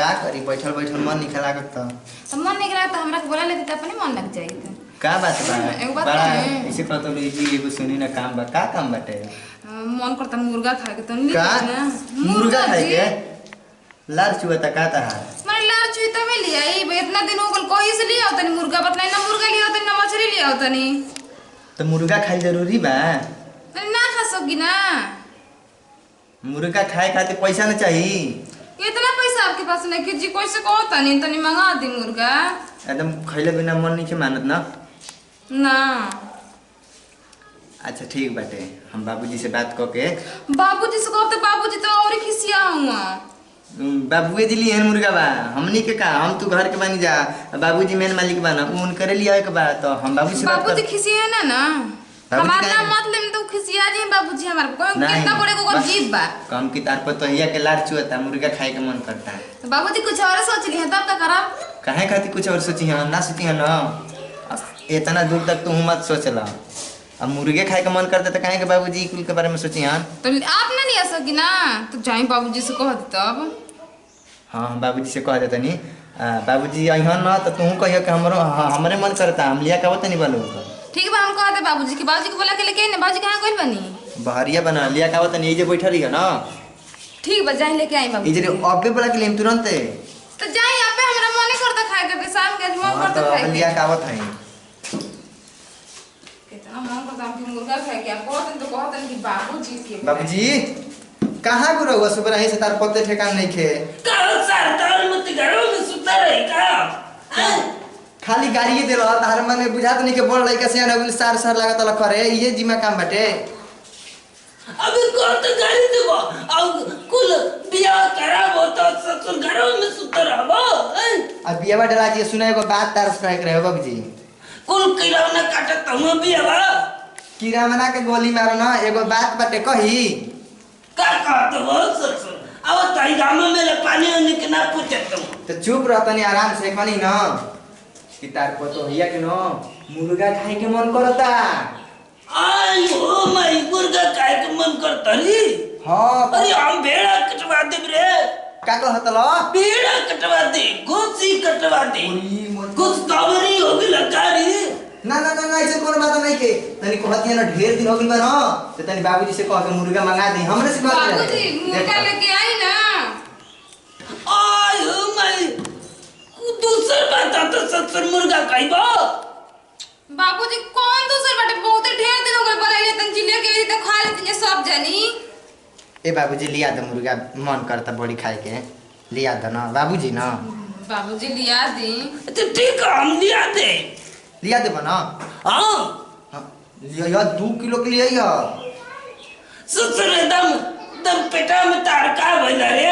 का करी बैठल बैठल मन नहीं लागत तो मन नहीं लागत हमरा के बोला लेती त अपने मन लग जाई त का बात बा एगो बात बड़ा है। ऐसे कहतो जी एगो सुनी ना काम बा का काम बाटे मन करता मुर्गा खाए के त का ना मुर्गा खाए के लार चुवता का ता मारे लार चुई त में लिया ई इतना दिन हो गल कोई से लिया तनी मुर्गा बतलाई ना मुर्गा लिया तनी ना मछली लिया तनी तो मुर्गा खाई जरूरी बा ना खा सकी ना मुर्गा खाए खातिर पैसा ना चाहिए इतना पैसा आपके पास नहीं कि जी कोई से कहो तनी तनी मंगा दी मुर्गा एकदम खैले बिना मन नहीं के मानत ना ना अच्छा ठीक बाटे हम बाबूजी से बात क के बाबूजी से कहो तो बाबूजी तो और खिसिया हुआ बाबूए जी लिए मुर्गा बा हमनी के का हम तू घर के बनी जा बाबूजी मेन मालिक बा ना उन करे लिया के बा तो हम बाबू से बाबूजी खिसिया ना हमारा नाम मतलब तो खिसिया जी बाबूजी हमारे को कितना बड़े को जीव बा कम की तार पर तो हिया के लार चुअता मुर्गा खाए के मन करता है तो बाबूजी कुछ और सोच लिए तब का करा काहे खातिर कुछ और सोची है ना सोची है ना इतना दूर तक तू मत सोचला अब मुर्गे खाए के मन करता तो काहे के बाबूजी कुल के बारे में सोची हां तो आप ना नहीं आ सकी ना तो जाई बाबूजी से कह दे तब हां बाबूजी से कह देतनी बाबूजी अइहन ना तो तू कहियो कि हमरे मन करता हम लिया कहत नहीं बोलो ठीक बा हम कह दे बाबूजी के बोला के लेके ने बाबूजी कहां गइल बनी बहरिया बना लिया कहत नहीं जे बैठा रही है ना ठीक बा जाई लेके आई बाबूजी इजे अबे बोला के लेम तुरंत तो जाई यहाँ पे हमरा मन करता खाए के शाम के मन करता खाए के लिया कहत है कितना मन करता हम मुर्गा खाए के कहत तो कहत कि बाबूजी के बाबूजी कहां गुरु हुआ सुबह रही से तार पत्ते ठेकान नहीं खे का सर तार मत घरों में सुता रही का खाली गाड़ी देलो तार माने बुझात नहीं के बोल लइका से ना सार सार लागत ल करे ये जिम्मा काम बाटे अभी को तो गाड़ी देबो अब कुल बियाह कराबो तो ससुर घरों में सुता रहबो अब बियाह डला जी सुने एगो बात तार से कहे रहे बाबूजी कुल किराना काटत हम बियाह कीड़ा मना के गोली मारो ना एगो बात बाटे कही का कहत हो ससुर अब ताई गाम में ले पानी होने के ना पूछत तुम तो चुप रह तनी आराम से कनी ना कि तार को तो हिया के नो मुर्गा खाए के मन करता आई हो मई मुर्गा खाए के मन करता री हां अरे हम भेड़ा कटवा दे रे का कहत ल भेड़ा कटवा दे गोसी कटवा दे कुछ दावरी होगी लकारी ना ना ना ना ऐसे कोनो बात नहीं के तनी कहत है ना ढेर दिन हो गइल बा ना तो तनी बाबूजी से कह के मुर्गा मंगा दे हमरे से बात बाबूजी मुर्गा लेके आई ना आई हो मई दूसर बात तो ससुर मुर्गा खाइबो बाबूजी कौन दूसर बाटे बहुत ढेर दिन हो गए बनाइले तन जिले के तो खा लेते सब जानी ए बाबूजी लिया दे मुर्गा मन करता बड़ी खाए के लिया दे ना बाबूजी ना बाबूजी लिया दी तो ठीक है हम लिया दे बना हां लिया या 2 किलो के लिए या ससुर एकदम दम पेटा में तार का भइला रे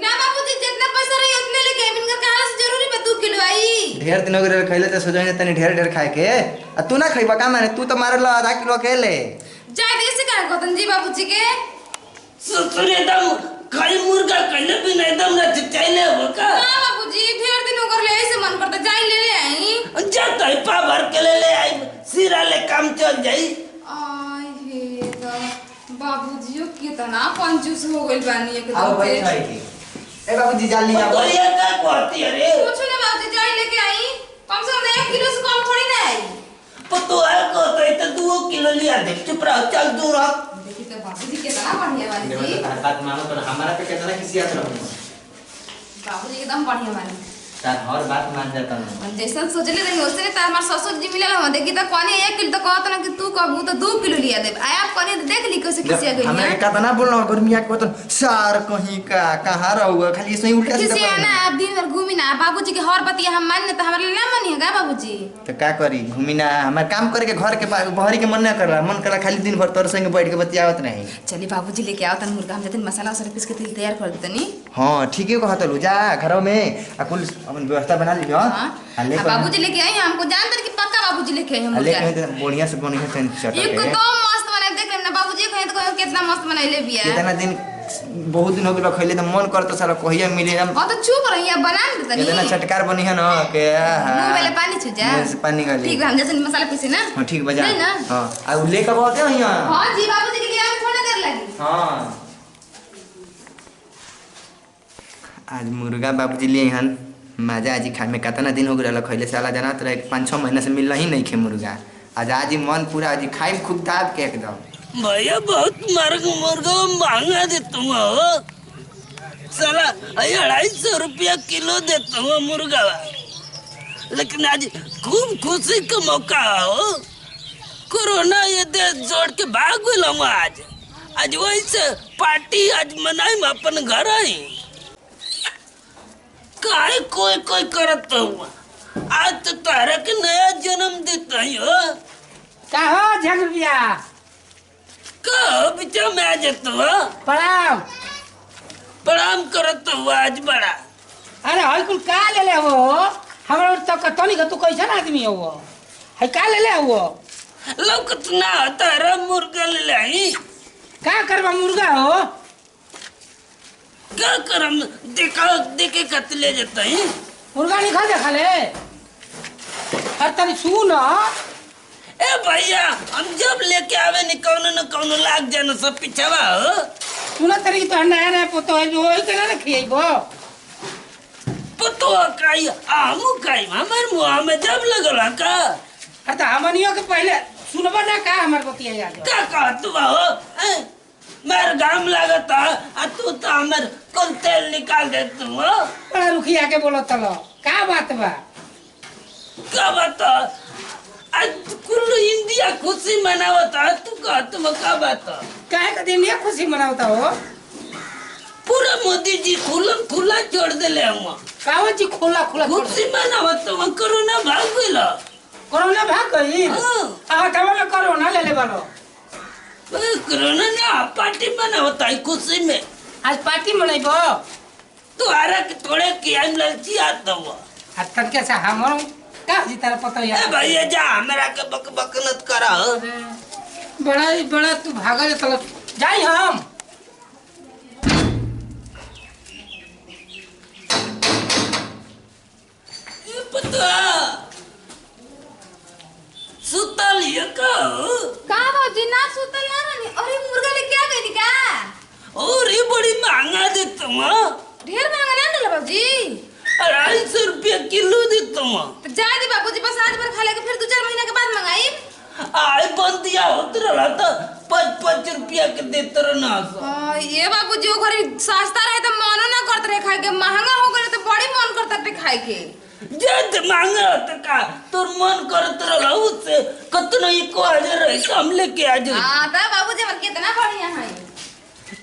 ना बाबूजी जितना पैसा रही उतने लेके आई इनका कहां से जरूरी बा 2 किलो आई ढेर दिन हो गए खइले तो सोचने तनी ढेर ढेर खाए के आ तू ना खइबा का माने तू तो मारे ला आधा किलो अकेले जाय दे से का कहतन जी बाबूजी के ससुर एकदम खाई मुर्गा कइले बिना एकदम ना चिचाइले हो का हां बाबूजी ढेर दिन हो गए ऐसे मन करता जाय ले आई जाता है पा भर के ले आई सिरा ले काम चल जाई आई हे तो बाबूजी कितना कंजूस हो गइल बानी एकदम आओ भाई खाए के ए बाबूजी जल्दी आओ तो ये का कहती है रे कुछ ना बाबूजी जाय लेके आई कम से कम 1 किलो से कम थोड़ी ना आई पतो है को तो 2 किलो लिया दे चुप रहो चल दूर रहो देखी तो बाबूजी कितना बढ़िया वाली जी बात मानो तो हमारा पे कितना किसियत रहो बाबूजी एकदम बढ़िया वाली तार हर बात मान जाता हूं जैसा सोचले रही ओसरे त हमार ससुर जी मिलल हम देखी त कोनी 1 किलो त कहत ना कि तू कहबू त 2 किलो लिया दे आया कोनी देख ली कैसे खिसिया गई हमरा के कतना बोलना गर्मिया के बतन सार कहीं का कहां रहूगा खाली ऐसे ही उल्टा सीधा खिसिया ना आप दिन भर घूमी ना बाबूजी के हर बतिया हम मान त हमरा ना मानी है का बाबूजी तो का करी घूमी ना हमार काम करे के घर के बहरी के मन ना करला मन करला खाली दिन भर तोर संग बैठ के बतियावत नहीं चली बाबूजी लेके आओ तन मुर्गा हम जतन मसाला सब पीस के तेल तैयार कर देतनी हां ठीक है कहत लो जा घरों में कुल अपन व्यवस्था बना ली हां बाबूजी लेके आई हमको जानतर कि पक्का बाबूजी लेके आई हम मुर्गा लेके बढ़िया से बनी है चटक एकदम मस्त बनाए देख लेना बाबूजी कहे तो कितना मस्त बनाइले बिया कितना दिन बहुत दिन हो गए खइले तो मन करता सारा कहिया मिले हम हां तो चुप रहिया बना दे तनी कितना चटकार बनी है ना के मुंह में पानी छू जा पानी गाली ठीक है हम जैसे मसाला पीसे ना हां ठीक बजा ना हां आ ले के बोलते हैं यहां हां जी बाबूजी के लिए आके थोड़ा देर लगी हां आज मुर्गा बाबूजी लिए हन मजा आज खाए में कितना दिन हो गया खैले साला जना तो 5-6 महीना से मिल ही नहीं खे मुर्गा आज ही मन पूरा आज खाए खूब दाब के एकदम। भैया बहुत मुर्गा महंगा देता हूँ हो साला 250 रुपया किलो देता हूँ मुर्गा लेकिन आज खूब खुशी का मौका हो कोरोना ये दे जोड़ के भाग गए आज वही से पार्टी आज मनाई अपन घर आई काहे कोई कोई करत हुआ आज तो तारा के नया जन्म देता ही हो का हो झगड़िया कहो बिचा में आ जाता हो प्रणाम। प्रणाम करत हुआ आज बड़ा अरे हई कुल का ले ले हो हमरा तो कतनी का तू कैसन आदमी हो हई का ले ले हो लौकत ना तारा मुर्गा ले लाई का करबा मुर्गा हो क्या करम देखा देखे कत ले जाता है मुर्गा नहीं खा देखा ले अरे तनी सुन ए भैया हम जब लेके आवे नि कौनो लाग जाना सब पिछवा हो सुन तरी तो नया नया पोतो है जो होई के ना खिएबो पतो काई आमू काई हमर मुंह में जब लगला का अरे तो हमनियो के पहले सुनबा ना का हमर बतिया याद क्या कहत हो मेर गाम लागता आ तू तो हमर कुल तेल निकाल दे तू हो बड़ा रुखिया के बोलो तलो का बात बा क्या बता आज कुल इंडिया खुशी मनावता तू कहत हो का बात काहे का दिन ये खुशी मनावता हो पूरा मोदी जी खुला छोड़ देले हम कावन जी खोला खोला खुशी मनावत हम कोरोना भाग गइल कोरोना भाग गई आ तब कोरोना ले ले बालो कोरोना ना पार्टी मनावता है खुशी में आज पार्टी मनाइबो तुम्हारा के थोड़े की हम ललची आता हुआ हत्तर के से हमरो का जी तारा पता ए है भैया जा हमरा के बक बक नत करा बड़ा तू भागा चलो जाई हम ये पता सुतल ये का बाबूजी ना सुतल ना रानी अरे मुर्गा लेके आ गई का और ये बड़ी महंगा देता हूँ ढेर महंगा ना डला बाबूजी 250 रुपया किलो देता हूँ तो जा दे बाबूजी बस आज भर खा लेके फिर 2-4 महीना के बाद मंगाई आए बंदिया होत रहा तो 5-5 रुपया के देते रहना ये बाबूजी वो घर सस्ता रहे तो मन ना करत रहे खाए के महंगा हो गए तो बड़ी मन करत रहे खाए के जद मांगा तो का तोर मन करत रहा उससे कतनो एको हाजिर रहे हम लेके आ जाओ हां ता बाबूजी हमर कितना बढ़िया है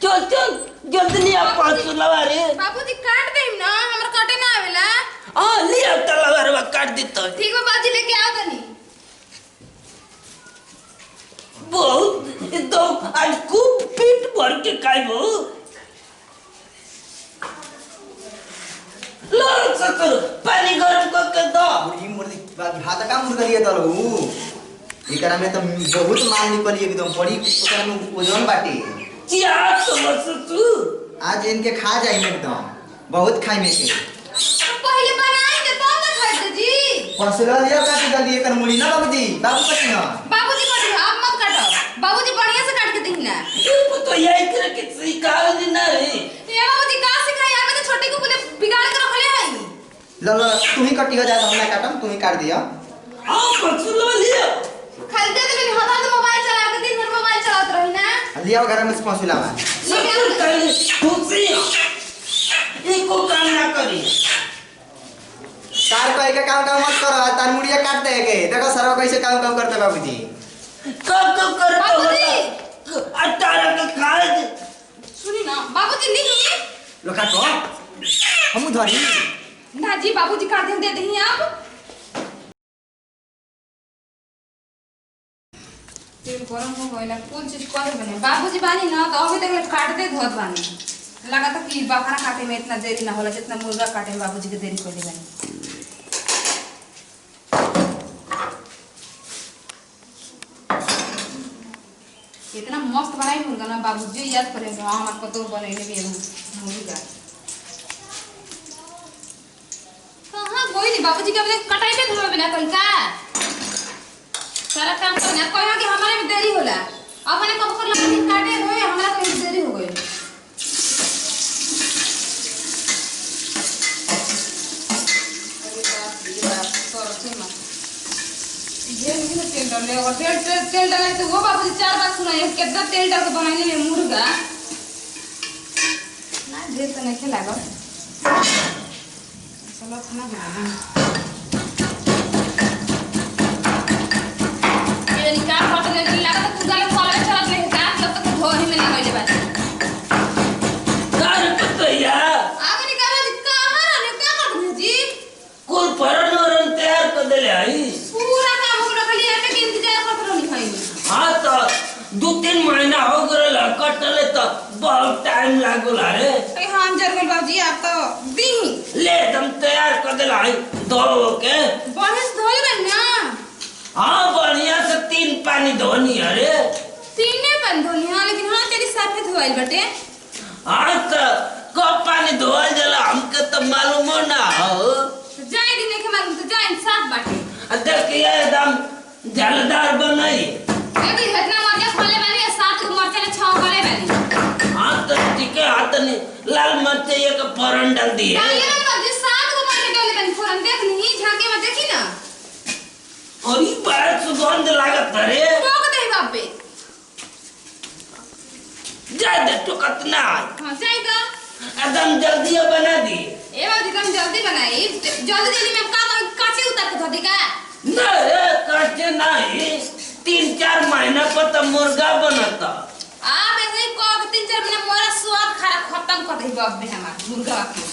चल चल जल्दी लिया 500 लवा रे बाबूजी काट देम ना हमर काटे ना आवेला हां लिया तलवार काट देता ठीक है बाबूजी लेके आओ तनी बहुत एकदम आज खूब पेट भर के खाइबो लो ससुर पानी गरम करके दो मुर्गी मुर्गी भात का मुर्गा लिए दलो एकरा में तो बहुत माल निकली एकदम बड़ी ओकरा में वजन बाटे क्या ससुर आज इनके खा जाए एकदम बहुत खाए में के पहले बनाएंगे तब ना खाते जी फसला लिया काट जल्दी एकर मुड़ी ना बाबूजी बाबू कटी ना बाबूजी काटो आप मत काटो बाबूजी बढ़िया से काट के दीना ये तो यही करे कि सिखा देना रे ये बाबूजी का सिखाई आवे तो छोटे को बोले बिगाड़ के रखले हई लो तू ही कटी हो जा हम ना काटम तू ही काट दिया हां फसला लिया खरीदे तो मैंने हटा तो मोबाइल चला के दिन भर मोबाइल चलात रही ना लिया घर में फसला बा ससुर कल खुशी एको काम ना करी तार को एक काम मत करो तार मुड़िया काट दे के देखो सरवा कैसे काम करते बाबूजी कब करता होता अटारा का खाए सुनी ना बाबूजी नहीं लो काटो हम धरी ना जी बाबूजी काट दे दही आप तेल गरम हो गइला कौन चीज करे बने बाबूजी बानी ना तो अभी तक काटते धोत बानी लगा था कि बकरा काटे में इतना देरी ना होला जितना मुर्गा काटे में बाबूजी के देरी कोई बानी इतना मस्त बनाई मुर्गा ना बाबूजी याद करेंगे हां हमार कतो बनैले भी मुर्गा कहां कोई नहीं बाबूजी के अपने कटाई पे धोबे ना कोई का सारा काम करना कोई कि हमारे में देरी होला अब मैंने कब कर लगा काटे होए हमरा कोई देरी हो गई ढेर नहीं ना तेल डाले और तेल डाले तो वो बाबूजी 4 बार सुनाए कितना तेल डाल के बनाने में मुर्गा ना ढेर तो नहीं खेला चलो खाना बना ये निकाल पटने के लगा तो कुदाले फॉलो चला ले का जब तक धोनी में नहीं होइले बात कार पतैया आगे निकाल कहां रहने क्या कर जी कुल परन तैयार कर देले आई पूरा काम हो गया खाली एमे के इंतजार करत रहनी भाई हाँ तो 2-3 महीना हो गए कटले तो बहुत टाइम लागल रे अरे हम जर गल बाबूजी आप तो दी ले तुम तैयार कर देला आई धो के बढ़िया से धोले बन ना हाँ बढ़िया से 3 पानी धोनी अरे तीने बन धोनी हां लेकिन हां तेरी साफे धोइल बटे हाँ तो कब पानी धोल जला हमके तो मालूम ना हो तो जाए दिन के मालूम तो जाए साफ बाटे देखिए एकदम जलदार बनाई लेकिन इतना मजा खोले वाली 7 मरचे ने 6 करे वाली हाँ तो ठीक है हाथ ने लाल मिर्च एक फोरन डाल दिए डालिए ना बाबूजी 7 मरचे डाले बन फोरन देख नहीं झांके में देखी ना और ये बड़ा सुगंध लागत रे टोक दे बाबे ज्यादा टोकत ना हां जाए तो एकदम जल्दी बना दी ए बाबूजी तुम जल्दी बनाई जल्दी में का काचे उतार के धो दी का ना रे काटे नहीं 3-4 महीना पर तो मुर्गा बनता आप ऐसे ही को 3-4 महीना मोरा स्वाद खराब खत्म कर दे बाबे हमार मुर्गा के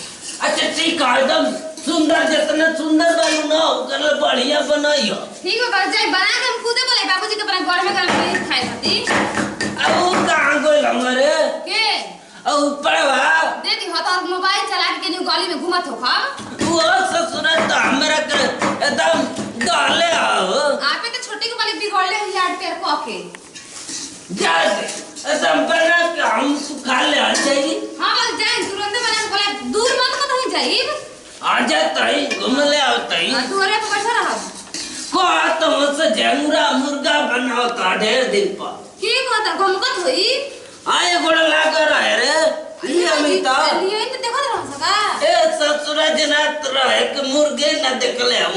अच्छा ठीक है एकदम सुंदर जितना सुंदर बनू ना उतना बढ़िया बनाइयो ठीक है बाबू जाए बना के हम खुदे बोले बाबूजी के बना घर में गरम खाए खाती अब वो कहाँ गए हमारे के अब पड़वा दे दी हो तो मोबाइल चला के न्यू गली में घुमत हो खा वो ससुर तो हमरा के एकदम डाले आओ आपे तो छोटे के वाली बिगड़ले हैं यार पैर को के जा दे एकदम बना के हम सुखा ले आ जाएगी हां बस जाए तुरंत बना के बोले दूर मत ही जाई आ जाता ही घूम ले आता ही दूरे पे बैठा रहा को तो से जंगरा मुर्गा बनाओ का ढेर दिन पर की कहता गमकत होई आए गोड़ा लाकर रहे रे ये अमिता ये तो देखो रहा सका ए ससुर जनात रहे कि मुर्गे न देखले हम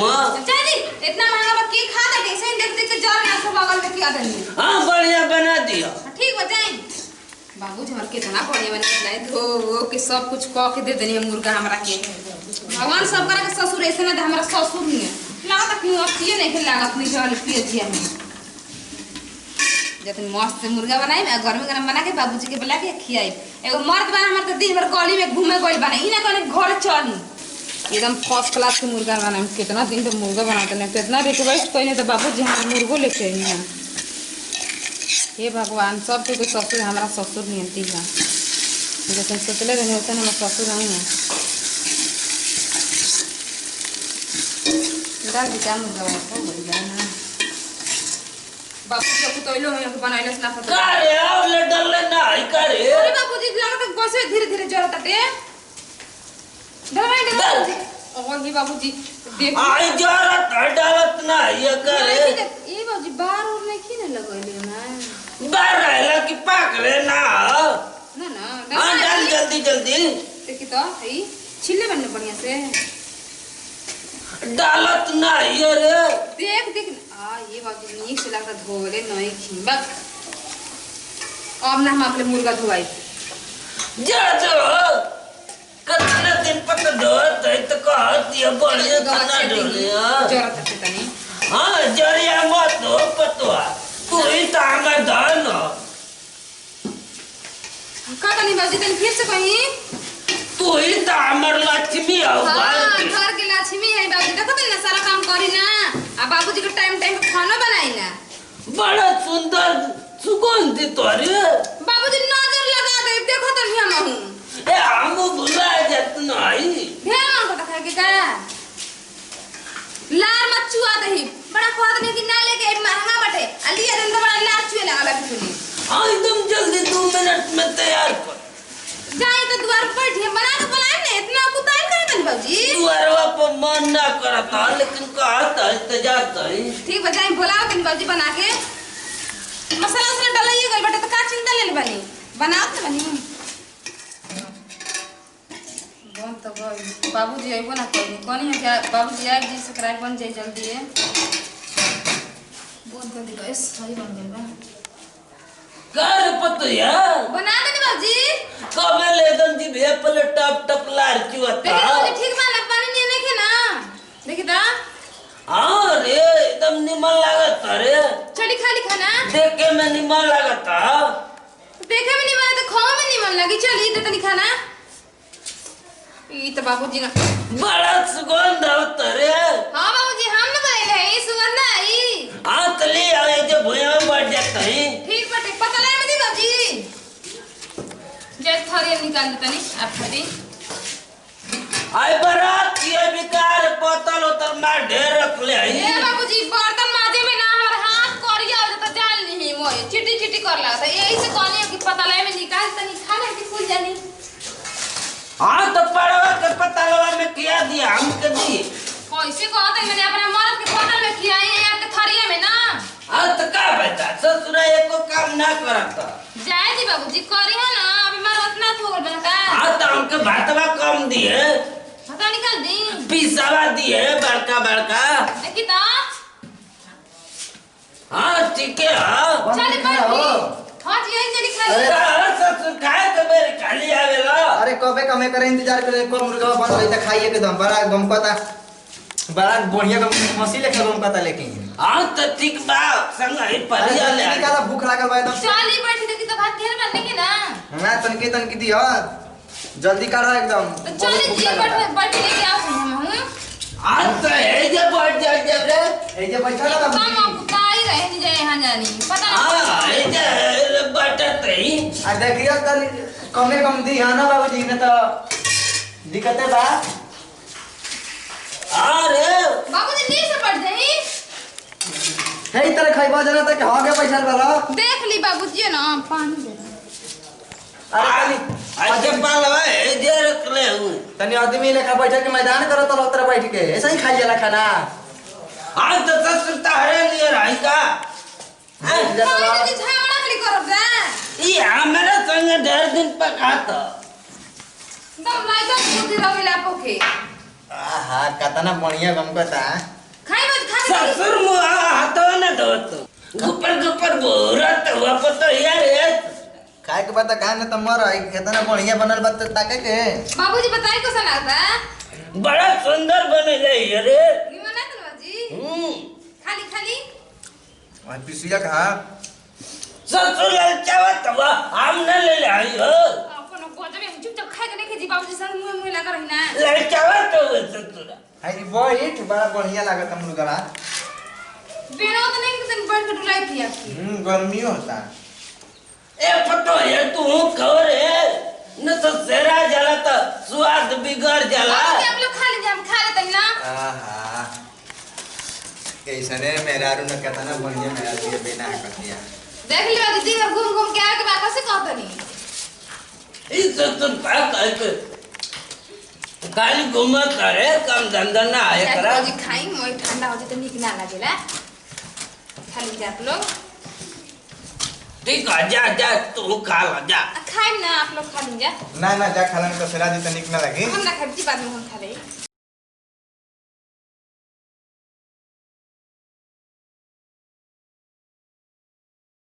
चाची इतना महंगा बा की खाता कैसे देख देख के जर ना सब बगल में किया दनी हां बढ़िया बना दियो ठीक हो जाए बाबूजी हमर कितना बढ़िया बना लाई धो के सब कुछ क के दे देनी मुर्गा हमरा के भगवान सब करा के ससुर ऐसे ना हमरा ससुर नहीं लागत कि पिए नहीं के लागत नहीं चल पिए जिया में जतन मस्त मुर्गा बनाई मैं घर में गरम बना के बाबूजी के बुला के खियाई एगो मर्द बना हमर त दिन भर गली में घूमे गइल बना ई ना कने घर चली एकदम फर्स्ट क्लास के मुर्गा बना कितना दिन तो मुर्गा बनाते ना कितना रिक्वेस्ट कइने तो बाबूजी हम मुर्गो लेके आई ना हे भगवान सब के ससुर हमारा ससुर नियंती है जैसे सोचले रहे उतने हम ससुर नहीं है डाल दी क्या मुर्गा हो गई ना बाबूजी को तो लो हम बनाइले ना पता करे आवले डरले नहीं करे अरे बाबूजी लागत बसे धीरे धीरे जरत टे डराई बाबूजी और ये बाबूजी देख आई जरत डरत ना ये करे ये बाबूजी बार और नहीं की ना लगइले ना बाहर रहला कि पाकले ना ना ना हां डाल जल्दी जल्दी देखी तो ई छिले बनने बढ़िया से डालत ना ये रे देख देख आ ये बाबूजी नीक से लगता धोले नहीं खिंबा अब ना हम अपने मुर्गा धोवाई जा जो कितने दिन पर तो धोत है तो कहत ये बढ़िया खाना डोले जरत टे तनी हां जरिया मत हो पतवा तू ही तांगा धन का तनी बाबूजी तनी फिर से कहीं तू ही तो हमर लक्ष्मी हो हां घर के लक्ष्मी है बाबूजी देखो तनी ना सारा काम करी ना आ बाबूजी के टाइम टाइम पे खाना बनाई ना बड़ा सुंदर सुगंध तोरे बाबूजी नजर लगा दे देखो तनी हम हूं ए हम भुला जत नहीं ध्यान को देखा के का लार मत चुआ दही बड़ा स्वाद नहीं कि ना लेके महंगा बटे अली अदन तो बड़ा लार चुए लगा लगी सुनी हां एकदम जल्दी 2 मिनट में तैयार कर जाए तो द्वार पर बैठे बना के बुलाए ने इतना कुताई करे तनी बाबूजी द्वारवा पर मन ना करता लेकिन कहता है जाता है ठीक बजाए बुलाओ तनी बाबूजी बना के मसाला उसने डालिए गल बटे तो का चिंता ले बनी बनाओ तो बनी बन तो गई बाबूजी आइबो ना कोनी है क्या बाबूजी आइब जी से कराई बन जाए जल्दी है बंद कर दी गैस सही बन गइल बा कर पतोया बना देनी बाबूजी कबे लेदन जी भेपले टप टप लार चुता देखिए बाबूजी ठीक बा ना पानी नहीं देखे ना देखिए ता हां रे एकदम निमन लागत रे चली खाली खाना देखे में निमन लागत देखे में नहीं माने तो खाओ में नहीं मन लगी चली दे तनी खाना ई तो बाबूजी ना बड़ा सुगंध आवत रे हां बाबूजी हम न कहले ई सुगंध आई हां तली आवे जे भुया में बढ़ जाता है ठीक बटे पता ले में दी बाबूजी जे थरी निकाल दे तनी आप फटी आई बरात ये बेकार बोतल उतर मार ढेर रख ले आई ए बाबूजी बर्तन माजे में ना हमर हाथ करिया हो जाता जान नहीं मोए चिटी चिटी कर लागता यही से कहली कि पता ले में निकाल तनी खाना की फूल जानी हां तो पड़वा के पता लवा में किया दिया हम के दी कैसे कहते मैंने अपने मर्द के बोतल में खिलाई है आपके थरिया में ना हां तो का बता ससुर एको काम ना करत जाए जी बाबूजी करी है ना अभी मार उतना थोड़ बना का हां तो हमके भातवा कम दिए पता निकाल दी पीसावा दिए बड़का बड़का देखी ता हां ठीक है हां चल बैठ हां जी यही चली खा अरे अरे ससुर खाए के बेर खाली आवेला अरे कबे कमे करे इंतजार करे को मुर्गा बन रही था खाइए के दम बड़ा गमकता बड़ा बढ़िया गम मसी लेके गमकता लेकिन हां तो ठीक बा संग ही परिया ले अरे निकाला भूख लागल बा एकदम चली बैठी देखी तो भात ढेर बनने के ना मैं तनकी दी हां जल्दी करो एकदम तो चली जी बैठ लेके आओ हम हूं हां तो ए जे बढ़ जा जब रे ए जे बैठा ना काम बाबू आपको काई रहे नहीं जाए यहां जानी पता हां ए जे बटत ही आ देखिए तन कमे कम दी हां ना बाबूजी ने तो दिक्कत है बा अरे बाबूजी नी से पड़ जाई हे तरह खाइबा जना तक हागे पैसा वाला देख ली बाबूजी ना पानी दे अरे आज पालवा ए जे रख ले हूं तनी आदमी लेखा बैठ के मैदान करत रहो उतर बैठ के ऐसा ही खाई जाला खाना आज तो ससुर तारे लिए रही का पानी दे झगड़ा खड़ी करब जा ई हमरा संग ढेर दिन पकाता दम लाई तो बुद्धि रगेला पोके आहा कतना बढ़िया गमकता खाई मत खा ससुर मुआ हाथों न धोत गुपर बोरत हुआ पतो यार ये खाए के बाद गान में तो मर आई कितना बढ़िया बनल बा तो ताके के बाबूजी बताई कैसा लगता बड़ा सुंदर बने ले रे निमन है बाबूजी खाली खाली और पिसिया कहा ससुर ललचावत हुआ हम न ले ले आई हो अपन गोद में चुपचाप खाए के नहीं के जी बाबूजी संग मुंह मुंह लगा रही ना ललचावत हुआ ससुर हाय बैठ बड़ा बढ़िया लागत मुर्गा बिना तो नहीं कि बैठ के डुलाई थी आपकी गर्मी होता ए पतो ये तू खबर है न तो सेरा जला तो स्वाद बिगड़ जाला बाबूजी आप लोग खा लीजिए हम खा लेते हैं ना आहा कैसने मेरा रू न कितना बढ़िया मेरा दिया बिना कर दिया देख लियो दीदी और घूम घूम के आके बात कैसे कहता नहीं इस ससुर का के खाली घूमत करे कम धंधा ना आए करा बाबूजी खाई मोय ठंडा हो जाए तो नीक ना लगेला खा लीजिए आप लोग ठीक है जा जा तू खा ला जा खाई ना आप लोग खा लीजिए ना ना जा खालन तो सेरा जी तनिक ना लगी हम ना खाई बाद में हम खा ले